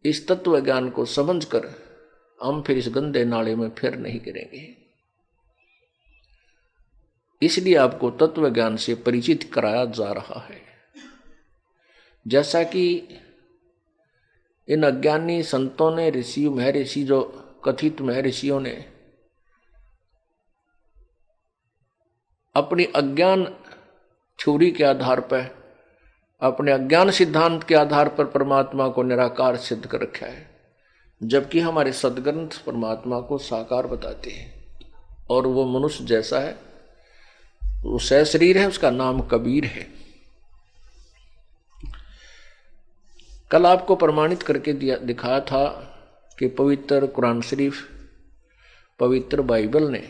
इस तत्व ज्ञान को समझकर हम फिर इस गंदे नाले में फिर नहीं गिरेंगे। इसलिए आपको तत्व ज्ञान से परिचित कराया जा रहा है। जैसा कि इन अज्ञानी संतों ने, ऋषि महर्षि, जो कथित महर्षियों ने अपनी अज्ञान थ्योरी के आधार पर, अपने अज्ञान सिद्धांत के आधार पर परमात्मा को निराकार सिद्ध कर रखा है, जबकि हमारे सद्ग्रंथ परमात्मा को साकार बताते हैं। और वो मनुष्य जैसा है, वो सशरीर है, उसका नाम कबीर है। कल आपको प्रमाणित करके दिखाया था कि पवित्र कुरान शरीफ, पवित्र बाइबल ने,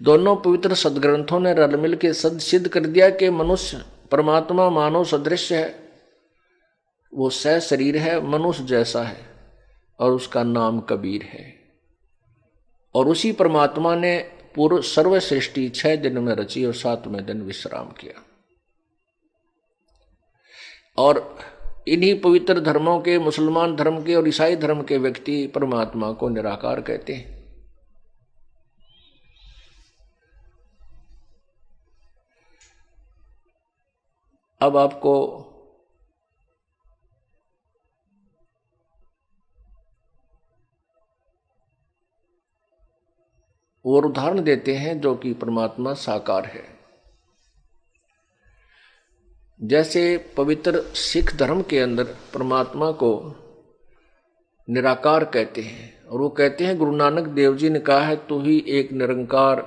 दोनों पवित्र सदग्रंथों ने रल मिल के सिद्ध कर दिया कि मनुष्य परमात्मा मानव सदृश है, वो सशरीर है, मनुष्य जैसा है, और उसका नाम कबीर है। और उसी परमात्मा ने पूर्व सर्व सृष्टि 6 दिन में रची और 7वें दिन विश्राम किया। और इन्हीं पवित्र धर्मों के, मुसलमान धर्म के और ईसाई धर्म के व्यक्ति परमात्मा को निराकार कहते हैं। अब आपको और उदाहरण देते हैं जो कि परमात्मा साकार है। जैसे पवित्र सिख धर्म के अंदर परमात्मा को निराकार कहते हैं, और वो कहते हैं, गुरु नानक देव जी ने कहा है, तू ही एक निरंकार,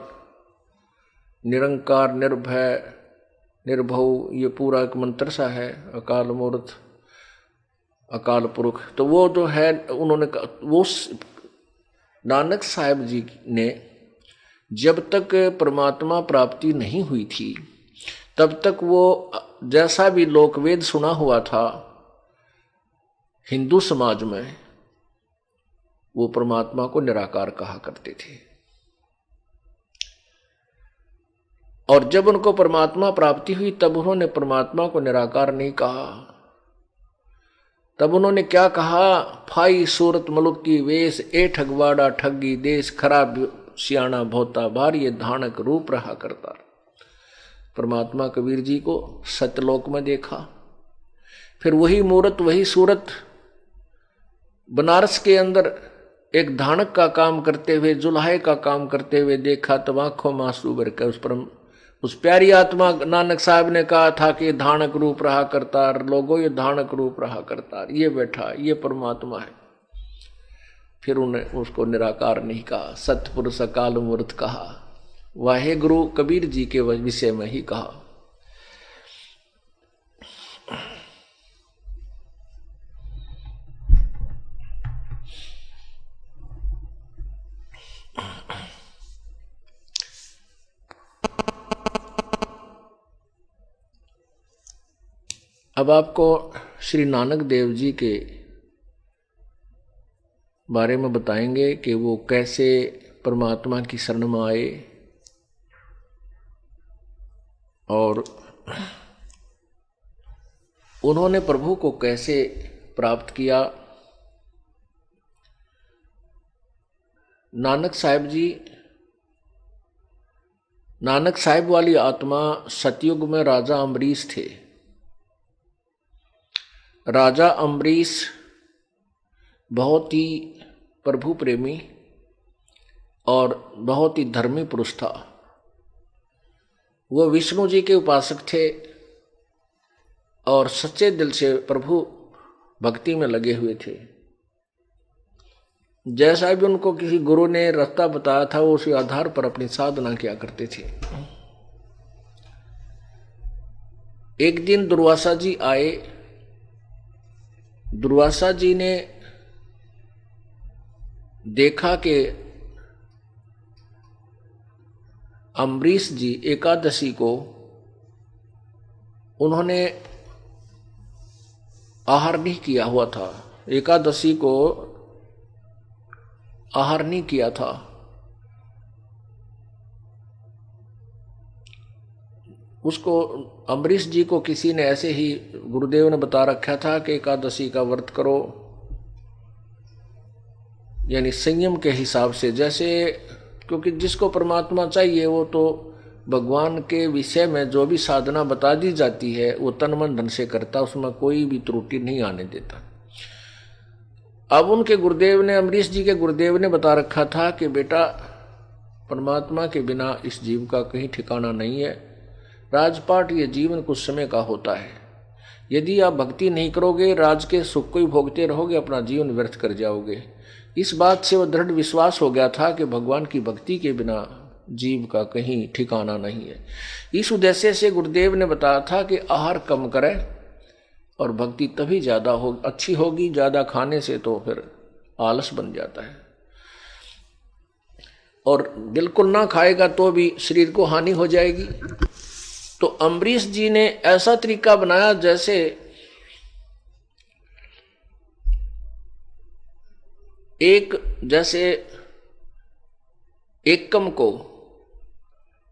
निरंकार, निर्भय, निर्भव, ये पूरा एक मंत्र सा है, अकाल मूर्त, अकाल पुरख। तो वो जो है, उन्होंने वो नानक साहब जी ने जब तक परमात्मा प्राप्ति नहीं हुई थी, तब तक वो जैसा भी लोकवेद सुना हुआ था हिंदू समाज में, वो परमात्मा को निराकार कहा करते थे। और जब उनको परमात्मा प्राप्ति हुई, तब उन्होंने परमात्मा को निराकार नहीं कहा। तब उन्होंने क्या कहा? फाई सूरत मुल्क की वेश, ए ठगवाड़ा ठगी देश, खराब सियाणा भोता भार, ये धानक रूप रहा करता। परमात्मा कबीर जी को सत्यलोक में देखा, फिर वही मूर्त, वही सूरत बनारस के अंदर एक धानक का काम करते हुए, जुल्हे का काम करते हुए देखा। तब आंखों में आंसू भर कर उस प्यारी आत्मा नानक साहब ने कहा था कि धानक रूप रहा करतार, लोगों ये धानक रूप रहा करतार, ये बैठा, ये परमात्मा है। फिर उन्हें उसको निराकार नहीं कहा, सतपुरुष अकाल मूर्त कहा, वाहे गुरु कबीर जी के विषय में ही कहा। अब आपको श्री नानक देव जी के बारे में बताएंगे कि वो कैसे परमात्मा की शरण में आए और उन्होंने प्रभु को कैसे प्राप्त किया। नानक साहिब वाली आत्मा सतयुग में राजा अम्बरीश थे। राजा अम्बरीश बहुत ही प्रभु प्रेमी और बहुत ही धर्मी पुरुष था। वो विष्णु जी के उपासक थे और सच्चे दिल से प्रभु भक्ति में लगे हुए थे। जैसा भी उनको किसी गुरु ने रास्ता बताया था, वो उसी आधार पर अपनी साधना किया करते थे। एक दिन दुर्वासा जी आए। दुर्वासा जी ने देखा कि अम्बरीश जी एकादशी को उन्होंने आहार नहीं किया हुआ था, एकादशी को आहार नहीं किया था। उसको अम्बरीश जी को किसी ने ऐसे ही गुरुदेव ने बता रखा था कि एकादशी का व्रत करो, यानी संयम के हिसाब से, जैसे क्योंकि जिसको परमात्मा चाहिए वो तो भगवान के विषय में जो भी साधना बता दी जाती है वो तन मन धन से करता, उसमें कोई भी त्रुटि नहीं आने देता। अब उनके गुरुदेव ने, अम्बरीश जी के गुरुदेव ने बता रखा था कि बेटा परमात्मा के बिना इस जीव का कहीं ठिकाना नहीं है, राजपाट ये जीवन कुछ समय का होता है, यदि आप भक्ति नहीं करोगे, राज के सुख को ही भोगते रहोगे, अपना जीवन व्यर्थ कर जाओगे। इस बात से वो दृढ़ विश्वास हो गया था कि भगवान की भक्ति के बिना जीव का कहीं ठिकाना नहीं है। इस उद्देश्य से गुरुदेव ने बताया था कि आहार कम करें और भक्ति तभी ज्यादा अच्छी होगी, ज्यादा खाने से तो फिर आलस बन जाता है, और बिल्कुल ना खाएगा तो भी शरीर को हानि हो जाएगी। तो अम्बरीश जी ने ऐसा तरीका बनाया जैसे एकम को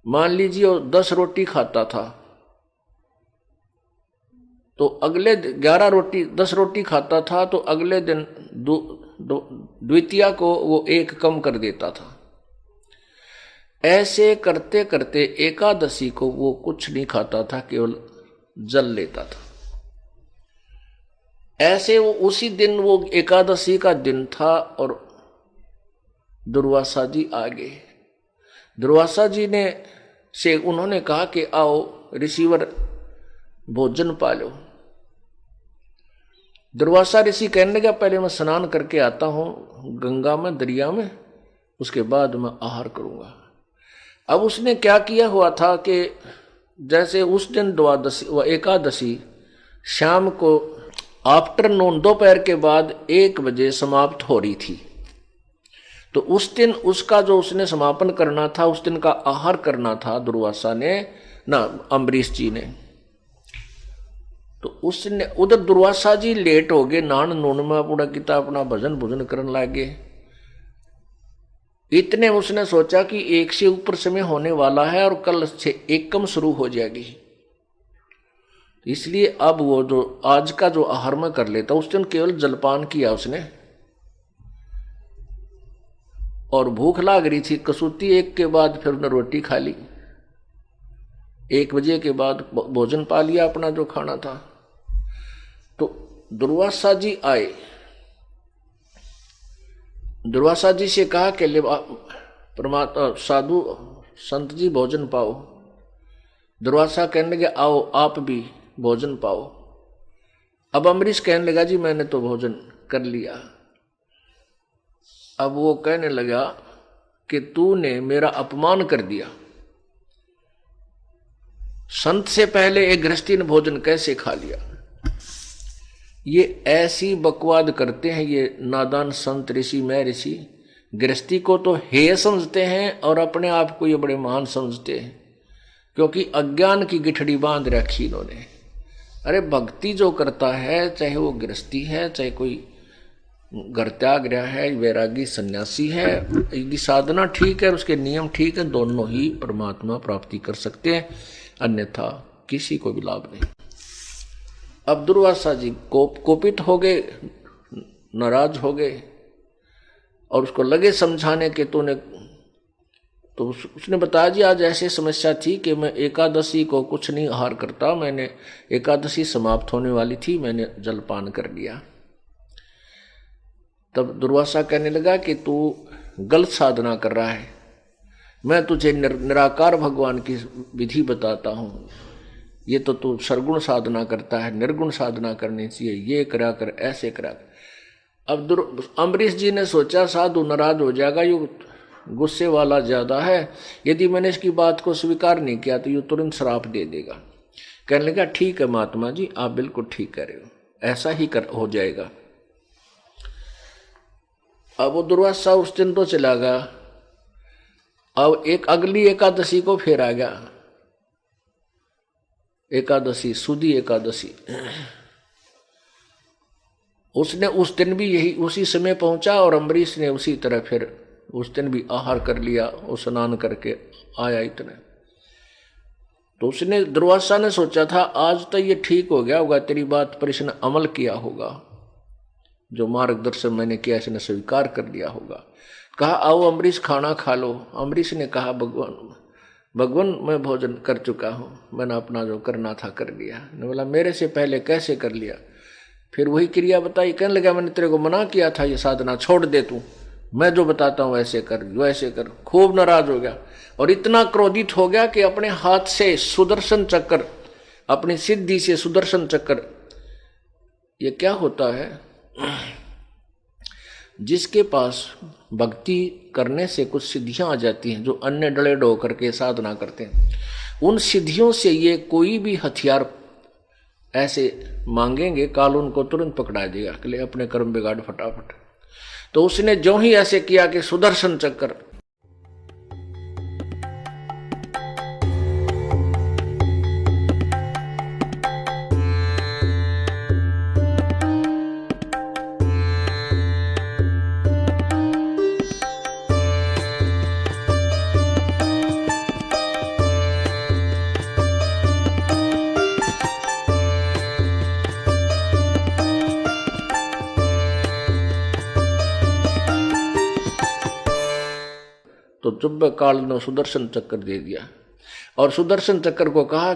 मान लीजिए 10 रोटी खाता था तो अगले 10 रोटी खाता था तो अगले दिन द्वितीया को वो 1 कम कर देता था। ऐसे करते करते एकादशी को वो कुछ नहीं खाता था, केवल जल लेता था। ऐसे वो उसी दिन, वो एकादशी का दिन था और दुर्वासा जी आ गए। दुर्वासा जी से उन्होंने कहा कि आओ ऋषिवर भोजन पा लो। दुर्वासा ऋषि कहने लगा पहले मैं स्नान करके आता हूं गंगा में, दरिया में, उसके बाद मैं आहार करूंगा। अब उसने क्या किया हुआ था कि जैसे उस दिन द्वादशी व एकादशी शाम को आफ्टरनून, दोपहर के बाद 1 बजे समाप्त हो रही थी, तो उस दिन उसका जो उसने समापन करना था, उस दिन का आहार करना था दुर्वासा ने ना अम्बरीश जी ने। तो उसने उधर दुर्वासा जी लेट हो गए, नान नून में पूरा किताब अपना भजन भोजन करने लगे। इतने उसने सोचा कि 1 से ऊपर समय होने वाला है और कल से 1 कम शुरू हो जाएगी, इसलिए अब वो जो आज का जो आहार में कर लेता, उस दिन केवल जलपान किया उसने, और भूख लाग रही थी कसूती 1 के बाद फिर उसने रोटी खा ली। 1 बजे के बाद भोजन पा लिया अपना जो खाना था। तो दुर्वासा जी आए, दुर्वासा जी से कहा कि परमात्मा साधु संत जी भोजन पाओ। दुर्वासा कहने लगे आओ आप भी भोजन पाओ। अब अम्बरीश कहने लगा जी मैंने तो भोजन कर लिया। अब वो कहने लगा कि तूने मेरा अपमान कर दिया, संत से पहले एक गृहस्थी ने भोजन कैसे खा लिया। ये ऐसी बकवाद करते हैं ये नादान संत ऋषि, मैं ऋषि, गृहस्थी को तो हेय समझते हैं और अपने आप को ये बड़े महान समझते हैं, क्योंकि अज्ञान की गिठड़ी बांध रखी इन्होंने। अरे भक्ति जो करता है, चाहे वो गृहस्थी है, चाहे कोई घर त्याग रहा है, वैरागी सन्यासी है, यदि साधना ठीक है, उसके नियम ठीक है, दोनों ही परमात्मा प्राप्ति कर सकते हैं, अन्यथा किसी को भी लाभ नहीं। अब दुर्वासा जी कोपित हो गए, नाराज हो गए और उसको लगे समझाने के तो उसने बताया जी आज ऐसी समस्या थी कि मैं एकादशी को कुछ नहीं आहार करता, मैंने एकादशी समाप्त होने वाली थी, मैंने जलपान कर लिया। तब दुर्वासा कहने लगा कि तू गलत साधना कर रहा है, मैं तुझे निराकार भगवान की विधि बताता हूं, ये तो तू सरगुण साधना करता है, निर्गुण साधना करनी चाहिए, ये करा कर, ऐसे करा कर। अब अम्बरीश जी ने सोचा साधु नाराज हो जाएगा, यू गुस्से वाला ज्यादा है, यदि मैंने इसकी बात को स्वीकार नहीं किया तो यू तुरंत श्राप दे देगा। कहने लगा ठीक है महात्मा जी, आप बिल्कुल ठीक कह रहे हो, ऐसा ही हो जाएगा। अब वो दुर्वासा उस दिन तो चला गया। अब एक अगली एकादशी को फिर आ गया, एकादशी सुदी एकादशी। उसने उस दिन भी यही उसी समय पहुंचा और अम्बरीश ने उसी तरह फिर उस दिन भी आहार कर लिया, और स्नान करके आया। इतने तो उसने दुर्वासा ने सोचा था आज तो ये ठीक हो गया होगा तेरी बात पर, इसने अमल किया होगा, जो मार्गदर्शन मैंने किया इसने स्वीकार कर लिया होगा। कहा आओ अम्बरीश खाना खा लो। अम्बरीश ने कहा भगवान मैं भोजन कर चुका हूँ, मैंने अपना जो करना था कर लिया। ने बोला मेरे से पहले कैसे कर लिया? फिर वही क्रिया बताई। कहने लगा मैंने तेरे को मना किया था ये साधना छोड़ दे, तू मैं जो बताता हूँ वैसे कर वैसे कर। खूब नाराज हो गया और इतना क्रोधित हो गया कि अपने हाथ से सुदर्शन चक्र, अपनी सिद्धि से सुदर्शन चक्र, ये क्या होता है जिसके पास भक्ति करने से कुछ सिद्धियां आ जाती हैं, जो अन्य डले डो करके साधना करते हैं, उन सिद्धियों से ये कोई भी हथियार ऐसे मांगेंगे काल उनको तुरंत पकड़ा देगा कि ले अपने कर्म बिगाड़ फटाफट। तो उसने जो ही ऐसे किया कि सुदर्शन चक्र, तो जुब्बे काल ने सुदर्शन चक्र दे दिया और सुदर्शन चक्र को कहा